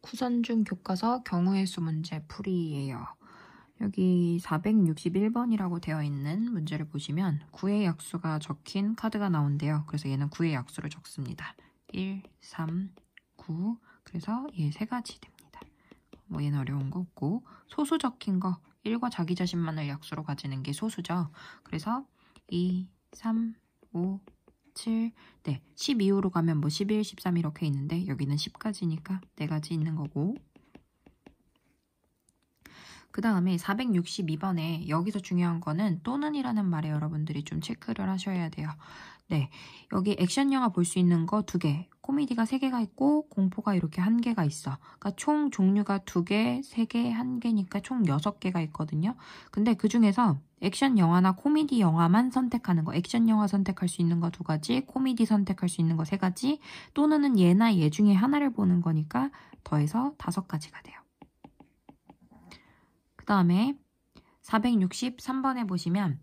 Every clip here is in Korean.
구선중 교과서 경우의 수 문제 풀이예요. 여기 461번이라고 되어 있는 문제를 보시면 구의 약수가 적힌 카드가 나온대요. 그래서 얘는 구의 약수를 적습니다. 1, 3, 9. 그래서 얘 세 가지 됩니다. 뭐 얘는 어려운 거 없고, 소수 적힌 거 1과 자기 자신만을 약수로 가지는 게 소수죠. 그래서 2, 3, 5, 7, 네, 10 이후로 가면 뭐 11, 13 이렇게 있는데 여기는 10까지니까 4가지 있는 거고, 그 다음에 462번에 여기서 중요한 거는 또는 이라는 말에 여러분들이 좀 체크를 하셔야 돼요. 네, 여기 액션 영화 볼 수 있는 거 2개, 코미디가 3개가 있고 공포가 이렇게 1개가 있어. 그러니까 총 종류가 2개, 3개, 1개니까 총 6개가 있거든요. 근데 그 중에서 액션 영화나 코미디 영화만 선택하는 거, 액션 영화 선택할 수 있는 거 2가지, 코미디 선택할 수 있는 거 3가지, 또는 얘나 얘 중에 하나를 보는 거니까 더해서 5가지가 돼요. 그 다음에 463번에 보시면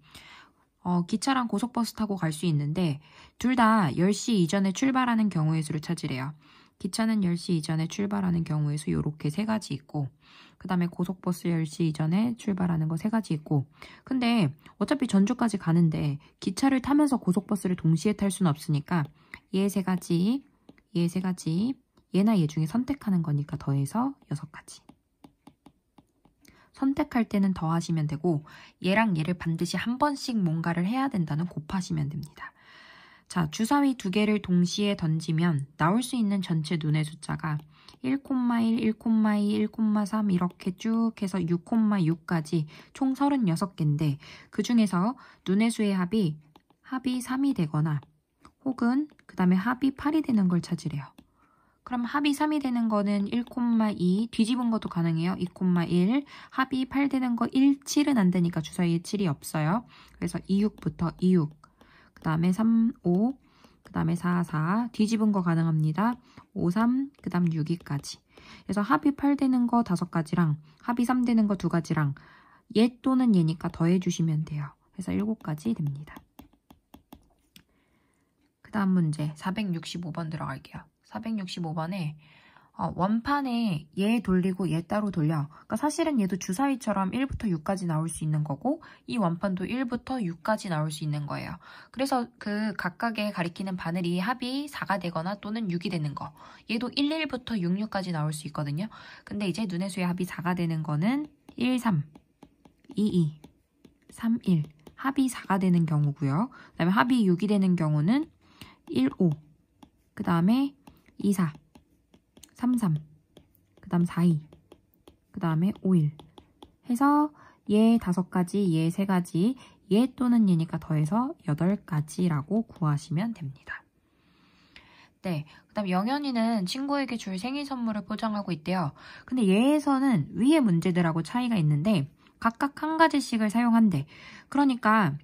기차랑 고속버스 타고 갈 수 있는데 둘 다 10시 이전에 출발하는 경우의 수를 찾으래요. 기차는 10시 이전에 출발하는 경우의 수 이렇게 3가지 있고, 그 다음에 고속버스 10시 이전에 출발하는 거 3가지 있고, 근데 어차피 전주까지 가는데 기차를 타면서 고속버스를 동시에 탈 수는 없으니까 얘 3가지, 얘 3가지, 얘나 얘 중에 선택하는 거니까 더해서 6가지. 선택할 때는 더하시면 되고, 얘랑 얘를 반드시 한 번씩 뭔가를 해야 된다는 곱하시면 됩니다. 자, 주사위 2개를 동시에 던지면 나올 수 있는 전체 눈의 숫자가 1,1, 1,2, 1,3 이렇게 쭉 해서 6,6까지 총 36개인데 그 중에서 눈의 수의 합이 3이 되거나 혹은 그 다음에 합이 8이 되는 걸 찾으래요. 그럼 합이 3이 되는 거는 1,2, 뒤집은 것도 가능해요. 2,1, 합이 8 되는 거 1, 7은 안 되니까 주사위에 7이 없어요. 그래서 26부터 26, 그 다음에 3, 5, 그 다음에 4, 4, 뒤집은 거 가능합니다. 5, 3, 그 다음 6위까지. 그래서 합이 8 되는 거 5가지랑 합이 3 되는 거 2가지랑 얘 또는 얘니까 더해주시면 돼요. 그래서 7가지 됩니다. 그 다음 문제 465번 들어갈게요. 465번에 원판에 얘 돌리고 얘 따로 돌려. 그러니까 사실은 얘도 주사위처럼 1부터 6까지 나올 수 있는 거고 이 원판도 1부터 6까지 나올 수 있는 거예요. 그래서 그 각각의 가리키는 바늘이 합이 4가 되거나 또는 6이 되는 거. 얘도 1, 1부터 6, 6까지 나올 수 있거든요. 근데 이제 눈의 수의 합이 4가 되는 거는 1, 3, 2, 2, 3, 1. 합이 4가 되는 경우고요. 그 다음에 합이 6이 되는 경우는 1, 5. 그 다음에 2, 4, 3, 3, 그 다음 4, 2, 그 다음에 5, 1 해서 얘 5가지, 얘 3가지, 얘 또는 얘니까 더해서 8가지라고 구하시면 됩니다. 네, 그 다음 영현이는 친구에게 줄 생일 선물을 포장하고 있대요. 근데 얘에서는 위의 문제들하고 차이가 있는데 각각 1가지씩을 사용한대. 그러니까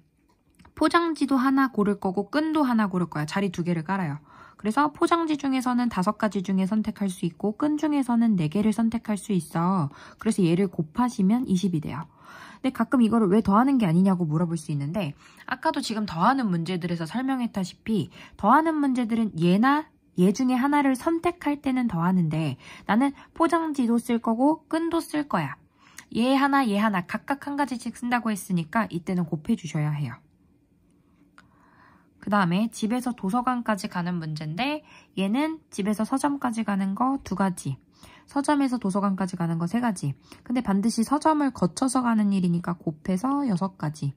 포장지도 하나 고를 거고 끈도 하나 고를 거야. 자리 2개를 깔아요. 그래서 포장지 중에서는 5가지 중에 선택할 수 있고 끈 중에서는 4개를 선택할 수 있어. 그래서 얘를 곱하시면 20이 돼요. 근데 가끔 이거를 왜 더하는 게 아니냐고 물어볼 수 있는데 아까도 지금 더하는 문제들에서 설명했다시피 더하는 문제들은 얘나 얘 중에 하나를 선택할 때는 더하는데 나는 포장지도 쓸 거고 끈도 쓸 거야. 얘 하나 얘 하나 각각 1가지씩 쓴다고 했으니까 이때는 곱해 주셔야 해요. 그 다음에 집에서 도서관까지 가는 문제인데 얘는 집에서 서점까지 가는 거 2가지, 서점에서 도서관까지 가는 거 3가지. 근데 반드시 서점을 거쳐서 가는 일이니까 곱해서 6가지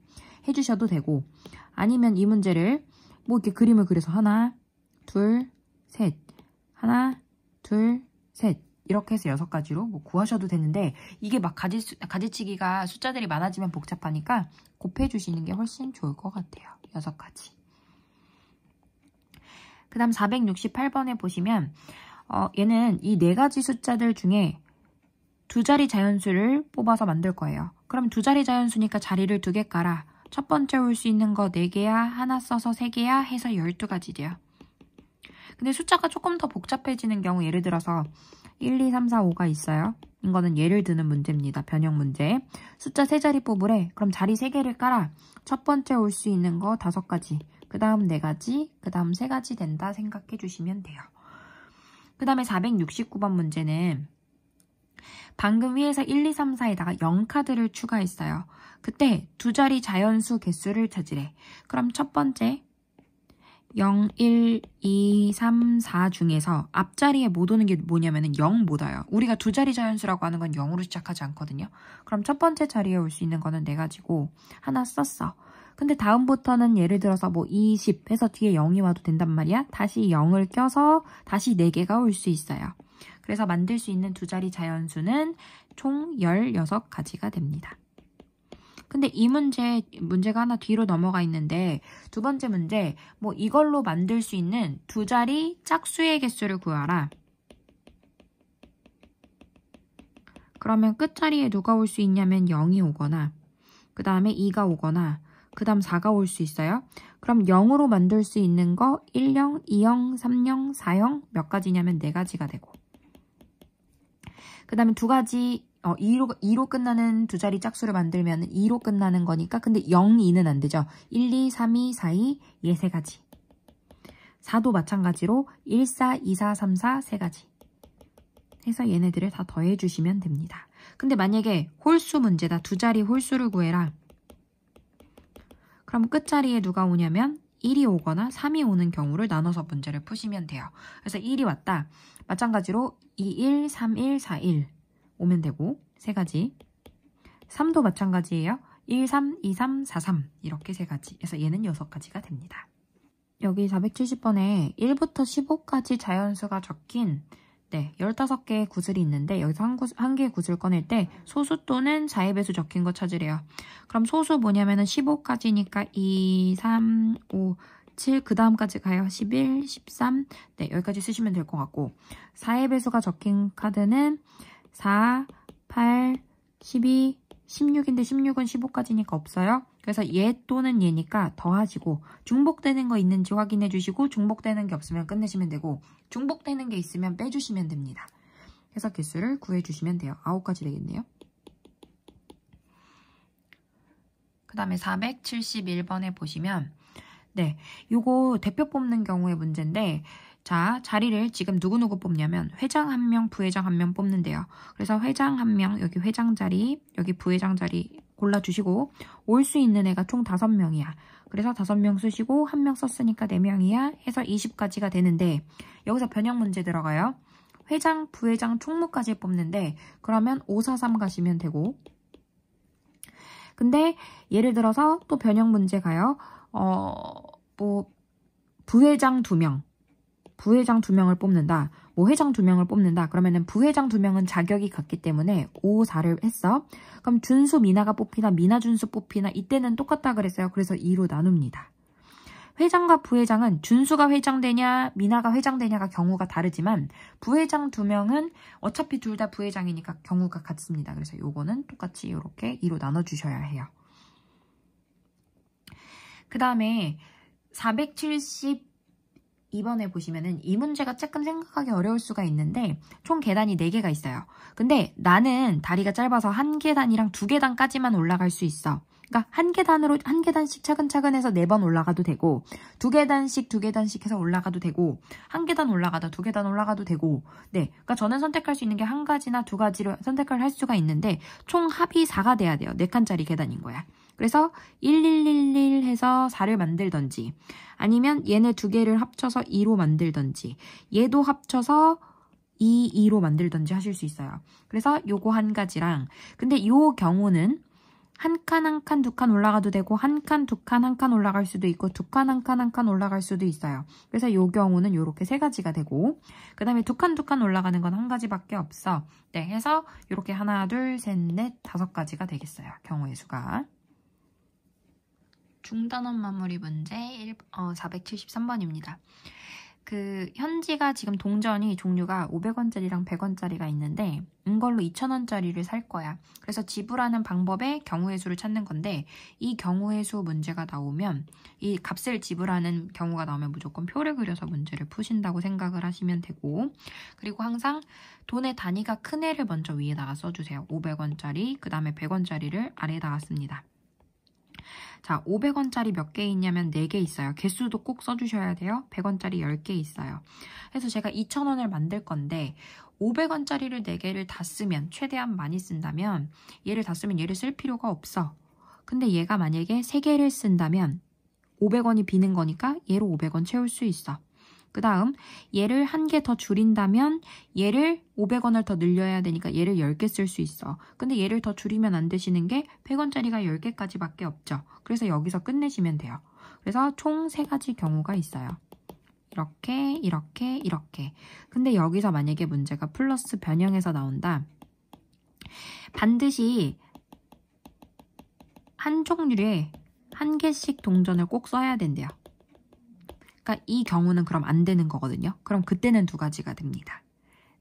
해주셔도 되고, 아니면 이 문제를 뭐 이렇게 그림을 그려서 하나, 둘, 셋, 하나, 둘, 셋 이렇게 해서 6가지로 뭐 구하셔도 되는데 이게 막 가지치기가 숫자들이 많아지면 복잡하니까 곱해주시는 게 훨씬 좋을 것 같아요. 6가지. 그 다음 468번에 보시면 얘는 이 4가지 숫자들 중에 2자리 자연수를 뽑아서 만들 거예요. 그럼 2자리 자연수니까 자리를 2개 깔아. 첫 번째 올 수 있는 거 4개야, 하나 써서 3개야 해서 12가지 돼요. 근데 숫자가 조금 더 복잡해지는 경우 예를 들어서 1, 2, 3, 4, 5가 있어요. 이거는 예를 드는 문제입니다. 변형 문제. 숫자 3자리 뽑으래. 그럼 자리 3개를 깔아. 첫 번째 올 수 있는 거 5가지. 그 다음 4가지, 그 다음 3가지 된다 생각해 주시면 돼요. 그 다음에 469번 문제는 방금 위에서 1, 2, 3, 4에다가 0카드를 추가했어요. 그때 두 자리 자연수 개수를 찾으래. 그럼 첫 번째 0, 1, 2, 3, 4 중에서 앞자리에 못 오는 게 뭐냐면은 0 못 와요. 우리가 두 자리 자연수라고 하는 건 0으로 시작하지 않거든요. 그럼 첫 번째 자리에 올 수 있는 거는 4가지고 하나 썼어. 근데 다음부터는 예를 들어서 뭐 20 해서 뒤에 0이 와도 된단 말이야. 다시 0을 껴서 다시 4개가 올 수 있어요. 그래서 만들 수 있는 두 자리 자연수는 총 16가지가 됩니다. 근데 이 문제가 하나 뒤로 넘어가 있는데 두 번째 문제, 뭐 이걸로 만들 수 있는 두 자리 짝수의 개수를 구하라. 그러면 끝자리에 누가 올 수 있냐면 0이 오거나 그 다음에 2가 오거나 그 다음 4가 올 수 있어요. 그럼 0으로 만들 수 있는 거 10, 20, 30, 40 몇 가지냐면 4가지가 되고 그 다음에 2가지 2로 끝나는 두 자리 짝수를 만들면 2로 끝나는 거니까 근데 0, 2는 안 되죠. 1, 2, 3, 2, 4, 2 얘 3가지. 4도 마찬가지로 1, 4, 2, 4, 3, 4 3가지. 해서 얘네들을 다 더해주시면 됩니다. 근데 만약에 홀수 문제다. 두 자리 홀수를 구해라. 그럼 끝자리에 누가 오냐면 1이 오거나 3이 오는 경우를 나눠서 문제를 푸시면 돼요. 그래서 1이 왔다. 마찬가지로 2, 1, 3, 1, 4, 1 오면 되고 3가지. 3도 마찬가지예요. 1, 3, 2, 3, 4, 3 이렇게 3가지. 그래서 얘는 6가지가 됩니다. 여기 470번에 1부터 15까지 자연수가 적힌 15개의 구슬이 있는데 여기서 한 개의 구슬 꺼낼 때 소수 또는 자의배수 적힌 거 찾으래요. 그럼 소수 뭐냐면은 15까지니까 2, 3, 5, 7, 그 다음까지 가요. 11, 13, 여기까지 쓰시면 될 것 같고 자의배수가 적힌 카드는 4, 8, 12, 16인데 16은 15까지니까 없어요. 그래서 얘 또는 얘니까 더하시고 중복되는 거 있는지 확인해 주시고 중복되는 게 없으면 끝내시면 되고 중복되는 게 있으면 빼주시면 됩니다. 해서 개수를 구해주시면 돼요. 9가지 되겠네요. 그 다음에 471번에 보시면 요거 대표 뽑는 경우의 문제인데 자, 자리를 지금 누구누구 뽑냐면 회장 1명, 부회장 1명 뽑는데요. 그래서 회장 1명, 여기 회장 자리, 여기 부회장 자리 골라주시고 올 수 있는 애가 총 5명이야. 그래서 5명 쓰시고 1명 썼으니까 4명이야. 해서 20가지가 되는데 여기서 변형 문제 들어가요. 회장, 부회장, 총무까지 뽑는데 그러면 5, 4, 3 가시면 되고 근데 예를 들어서 또 변형 문제 가요. 부회장 2명. 부회장 2명을 뽑는다. 뭐 회장 2명을 뽑는다. 그러면은 부회장 2명은 자격이 같기 때문에 5, 4를 했어. 그럼 준수 미나가 뽑히나 미나 준수 뽑히나 이때는 똑같다 그랬어요. 그래서 2로 나눕니다. 회장과 부회장은 준수가 회장되냐 미나가 회장되냐가 경우가 다르지만 부회장 2명은 어차피 둘 다 부회장이니까 경우가 같습니다. 그래서 요거는 똑같이 이렇게 2로 나눠주셔야 해요. 그 다음에 472번에 보시면은 이 문제가 조금 생각하기 어려울 수가 있는데 총 계단이 4개가 있어요. 근데 나는 다리가 짧아서 한 계단이랑 2계단까지만 올라갈 수 있어. 그러니까 한 계단씩 차근차근 해서 4번 올라가도 되고 2계단씩 해서 올라가도 되고 한 계단 올라가다 2계단 올라가도 되고 그러니까 저는 선택할 수 있는 게 한 가지나 2가지를 선택을 할 수가 있는데 총 합이 4가 돼야 돼요. 4칸짜리 계단인 거야. 그래서 1111 해서 4를 만들던지 아니면 얘네 2개를 합쳐서 2로 만들던지 얘도 합쳐서 2로 만들던지 하실 수 있어요. 그래서 요거 한 가지랑 근데 요 경우는 한 칸, 한 칸, 2칸 올라가도 되고 한 칸, 2칸, 한 칸 올라갈 수도 있고 2칸, 한 칸, 한 칸 올라갈 수도 있어요. 그래서 요 경우는 요렇게 3가지가 되고 그 다음에 2칸, 2칸 올라가는 건 한 가지밖에 없어. 해서 요렇게 하나, 둘, 셋, 넷, 5가지가 되겠어요. 경우의 수가. 중단원 마무리 문제 473번입니다. 그 현지가 지금 동전이 종류가 500원짜리랑 100원짜리가 있는데 이걸로 2000원짜리를 살 거야. 그래서 지불하는 방법의 경우의 수를 찾는 건데 이 경우의 수 문제가 나오면 이 값을 지불하는 경우가 나오면 무조건 표를 그려서 문제를 푸신다고 생각을 하시면 되고 그리고 항상 돈의 단위가 큰 애를 먼저 위에다가 써주세요. 500원짜리 그 다음에 100원짜리를 아래에다가 씁니다. 자, 500원짜리 몇 개 있냐면 4개 있어요. 개수도 꼭 써주셔야 돼요. 100원짜리 10개 있어요. 그래서 제가 2,000원을 만들 건데 500원짜리를 4개를 다 쓰면, 최대한 많이 쓴다면 얘를 다 쓰면 얘를 쓸 필요가 없어. 근데 얘가 만약에 3개를 쓴다면 500원이 비는 거니까 얘로 500원 채울 수 있어. 그 다음 얘를 1개 더 줄인다면 얘를 500원을 더 늘려야 되니까 얘를 10개 쓸 수 있어. 근데 얘를 더 줄이면 안 되시는 게 100원짜리가 10개까지 밖에 없죠. 그래서 여기서 끝내시면 돼요. 그래서 총 3가지 경우가 있어요. 이렇게, 이렇게, 이렇게. 근데 여기서 만약에 문제가 플러스 변형해서 나온다. 반드시 한 종류에 1개씩 동전을 꼭 써야 된대요. 그러니까 이 경우는 그럼 안 되는 거거든요. 그럼 그때는 2가지가 됩니다.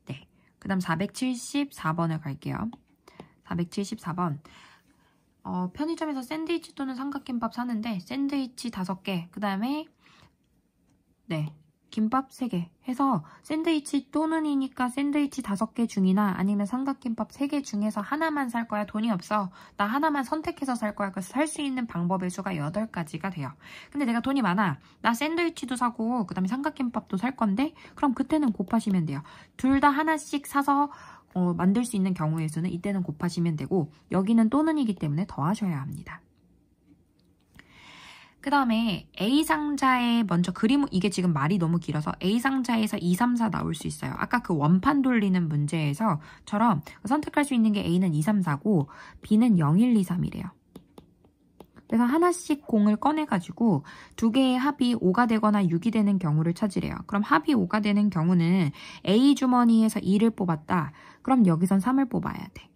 네. 그 다음 474번을 갈게요. 474번. 편의점에서 샌드위치 또는 삼각김밥 사는데 샌드위치 5개, 그 다음에 네, 김밥 3개 해서 샌드위치 또는이니까 샌드위치 5개 중이나 아니면 삼각김밥 3개 중에서 하나만 살 거야. 돈이 없어. 나 하나만 선택해서 살 거야. 그래서 살 수 있는 방법의 수가 8가지가 돼요. 근데 내가 돈이 많아. 나 샌드위치도 사고 그 다음에 삼각김밥도 살 건데 그럼 그때는 곱하시면 돼요. 둘 다 하나씩 사서 만들 수 있는 경우의 수는 이때는 곱하시면 되고, 여기는 또는이기 때문에 더하셔야 합니다. 그 다음에 A상자에 먼저 그림, 이게 지금 말이 너무 길어서 A상자에서 2, 3, 4 나올 수 있어요. 아까 그 원판 돌리는 문제에서처럼 선택할 수 있는 게 A는 2, 3, 4고 B는 0, 1, 2, 3이래요. 그래서 하나씩 공을 꺼내가지고 2개의 합이 5가 되거나 6이 되는 경우를 찾으래요. 그럼 합이 5가 되는 경우는 A 주머니에서 2를 뽑았다. 그럼 여기선 3을 뽑아야 돼.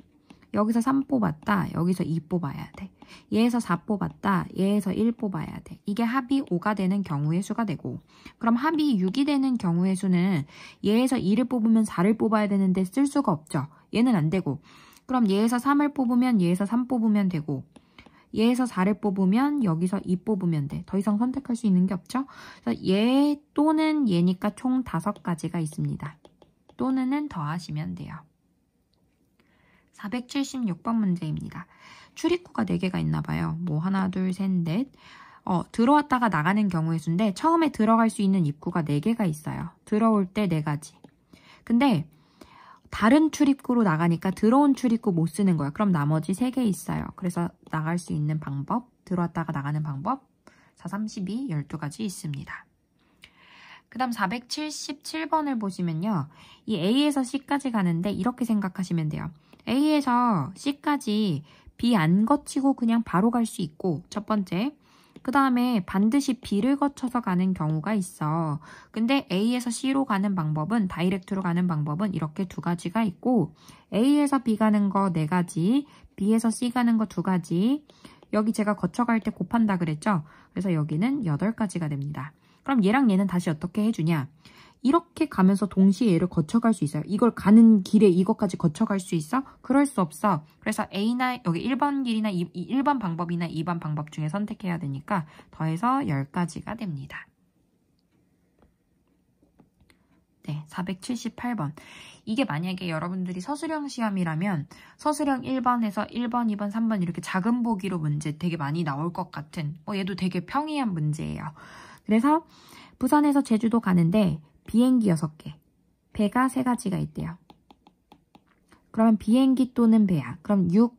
여기서 3 뽑았다. 여기서 2 뽑아야 돼. 얘에서 4 뽑았다. 얘에서 1 뽑아야 돼. 이게 합이 5가 되는 경우의 수가 되고, 그럼 합이 6이 되는 경우의 수는 얘에서 2를 뽑으면 4를 뽑아야 되는데 쓸 수가 없죠. 얘는 안 되고, 그럼 얘에서 3을 뽑으면 얘에서 3 뽑으면 되고, 얘에서 4를 뽑으면 여기서 2 뽑으면 돼. 더 이상 선택할 수 있는 게 없죠. 그래서 얘 또는 얘니까 총 5가지가 있습니다. 또는은 더하시면 돼요. 476번 문제입니다. 출입구가 4개가 있나 봐요. 뭐 하나, 둘, 셋, 넷. 들어왔다가 나가는 경우의 수인데 처음에 들어갈 수 있는 입구가 4개가 있어요. 들어올 때 4가지. 근데 다른 출입구로 나가니까 들어온 출입구 못 쓰는 거예요. 그럼 나머지 3개 있어요. 그래서 나갈 수 있는 방법, 들어왔다가 나가는 방법, 4, 32, 12가지 있습니다. 그 다음 477번을 보시면요. 이 A에서 C까지 가는데 이렇게 생각하시면 돼요. A에서 C까지 B 안 거치고 그냥 바로 갈 수 있고, 첫 번째. 그 다음에 반드시 B를 거쳐서 가는 경우가 있어. 근데 A에서 C로 가는 방법은, 다이렉트로 가는 방법은 이렇게 2가지가 있고, A에서 B 가는 거 4가지, B에서 C 가는 거 2가지, 여기 제가 거쳐갈 때 곱한다 그랬죠? 그래서 여기는 8가지가 됩니다. 그럼 얘랑 얘는 다시 어떻게 해주냐? 이렇게 가면서 동시에 얘를 거쳐갈 수 있어요. 이걸 가는 길에 이것까지 거쳐갈 수 있어? 그럴 수 없어. 그래서 A나 여기 1번 길이나 1번 방법이나 2번 방법 중에 선택해야 되니까 더해서 10가지가 됩니다. 네, 478번. 이게 만약에 여러분들이 서술형 시험이라면 서술형 1번에서 1번, 2번, 3번 이렇게 작은 보기로 문제 되게 많이 나올 것 같은, 얘도 되게 평이한 문제예요. 그래서 부산에서 제주도 가는데 비행기 6개, 배가 3가지가 있대요. 그러면 비행기 또는 배야. 그럼 6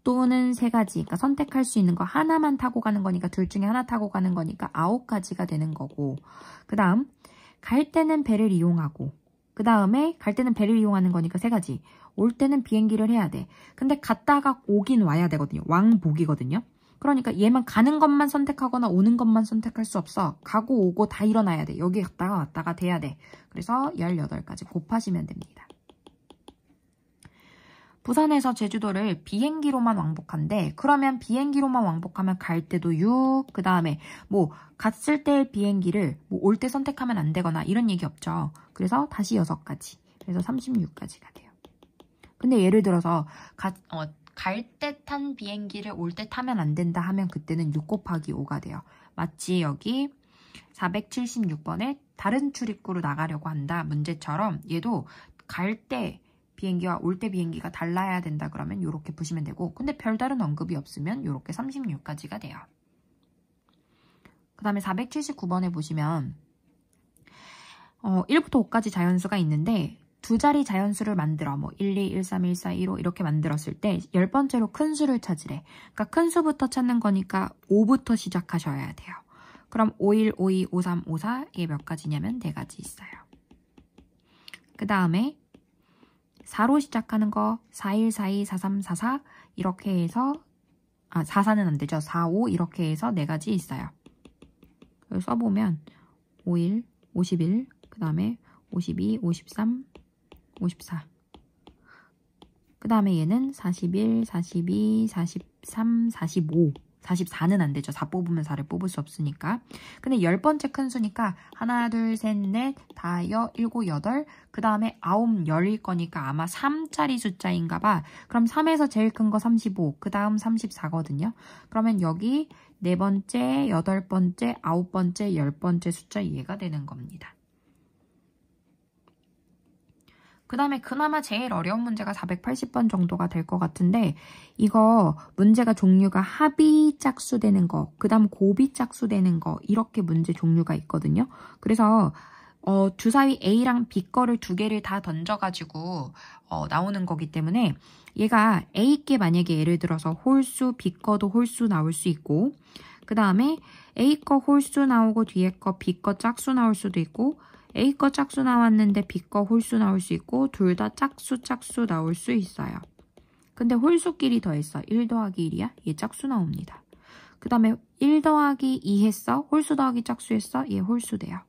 또는 3가지. 그러니까 선택할 수 있는 거 하나만 타고 가는 거니까 둘 중에 하나 타고 가는 거니까 9가지가 되는 거고, 그 다음 갈 때는 배를 이용하고, 그 다음에 갈 때는 배를 이용하는 거니까 3가지. 올 때는 비행기를 해야 돼. 근데 갔다가 오긴 와야 되거든요. 왕복이거든요. 그러니까 얘만 가는 것만 선택하거나 오는 것만 선택할 수 없어. 가고 오고 다 일어나야 돼. 여기 갔다가 왔다가 돼야 돼. 그래서 18가지 곱하시면 됩니다. 부산에서 제주도를 비행기로만 왕복한대. 그러면 비행기로만 왕복하면 갈 때도 6, 그 다음에 뭐 갔을 때 비행기를 뭐 올 때 선택하면 안 되거나 이런 얘기 없죠. 그래서 다시 6가지. 그래서 36가지가 돼요. 근데 예를 들어서 갈 때 탄 비행기를 올 때 타면 안 된다 하면 그때는 6 곱하기 5가 돼요. 마치 여기 476번에 다른 출입구로 나가려고 한다 문제처럼 얘도 갈 때 비행기와 올 때 비행기가 달라야 된다 그러면 이렇게 보시면 되고, 근데 별다른 언급이 없으면 이렇게 36가지가 돼요. 그 다음에 479번에 보시면 1부터 5까지 자연수가 있는데 두 자리 자연수를 만들어 1, 2, 1, 3, 1, 4, 1, 5 이렇게 만들었을 때 10번째로 큰 수를 찾으래. 그러니까 큰 수부터 찾는 거니까 5부터 시작하셔야 돼요. 그럼 51, 52, 53, 54 이게 몇 가지냐면 4가지 있어요. 그 다음에 4로 시작하는 거 41, 42, 43, 44 이렇게 해서 44는 안 되죠. 45 이렇게 해서 4가지 있어요. 써보면 51, 51, 그 다음에 52, 53, 54. 그 다음에 얘는 41, 42, 43, 45. 44는 안 되죠. 4 뽑으면 4를 뽑을 수 없으니까. 근데 10번째 큰 수니까 하나, 둘, 셋, 넷, 다, 여, 일곱, 여덟. 그 다음에 9, 10일 거니까 아마 3짜리 숫자인가 봐. 그럼 3에서 제일 큰 거 35. 그 다음 34거든요. 그러면 여기 4번째, 8번째, 9번째, 10번째 숫자 얘가 되는 겁니다. 그 다음에 그나마 제일 어려운 문제가 480번 정도가 될 것 같은데 이거 문제가 종류가 합이 짝수되는 거, 그 다음 곱이 짝수되는 거 이렇게 문제 종류가 있거든요. 그래서 주사위 A랑 B 거를 2개를 다 던져가지고 나오는 거기 때문에 얘가 A께 만약에 예를 들어서 홀수, B 거도 홀수 나올 수 있고 그 다음에 A 거 홀수 나오고 뒤에 거 B 거 짝수 나올 수도 있고 A 거 짝수 나왔는데 B 거 홀수 나올 수 있고 둘 다 짝수 나올 수 있어요. 근데 홀수끼리 더했어. 1 더하기 1이야? 얘 짝수 나옵니다. 그 다음에 1 더하기 2 했어. 홀수 더하기 짝수 했어. 얘 홀수 돼요.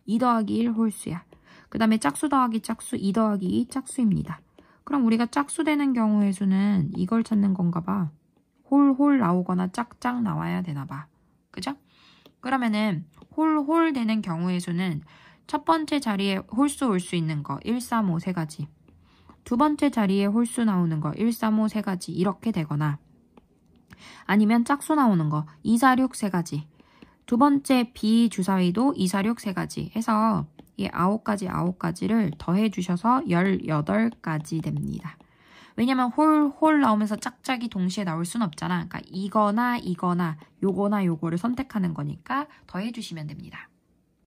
2 더하기 1 홀수야. 그 다음에 짝수 더하기 짝수 2 더하기 2 짝수입니다. 그럼 우리가 짝수 되는 경우의 수는 이걸 찾는 건가 봐. 홀 나오거나 짝짝 나와야 되나 봐. 그죠? 그러면은 홀 되는 경우의 수는 첫 번째 자리에 홀수 올 수 있는 거 1, 3, 5 3가지. 두 번째 자리에 홀수 나오는 거 1, 3, 5 3가지 이렇게 되거나 아니면 짝수 나오는 거 2, 4, 6 3가지. 두 번째 B 주사위도 2, 4, 6 3가지 해서 이 9가지를 더해 주셔서 18가지 됩니다. 왜냐면 홀 나오면서 짝짝이 동시에 나올 순 없잖아. 그러니까 이거나 요거를 선택하는 거니까 더해 주시면 됩니다.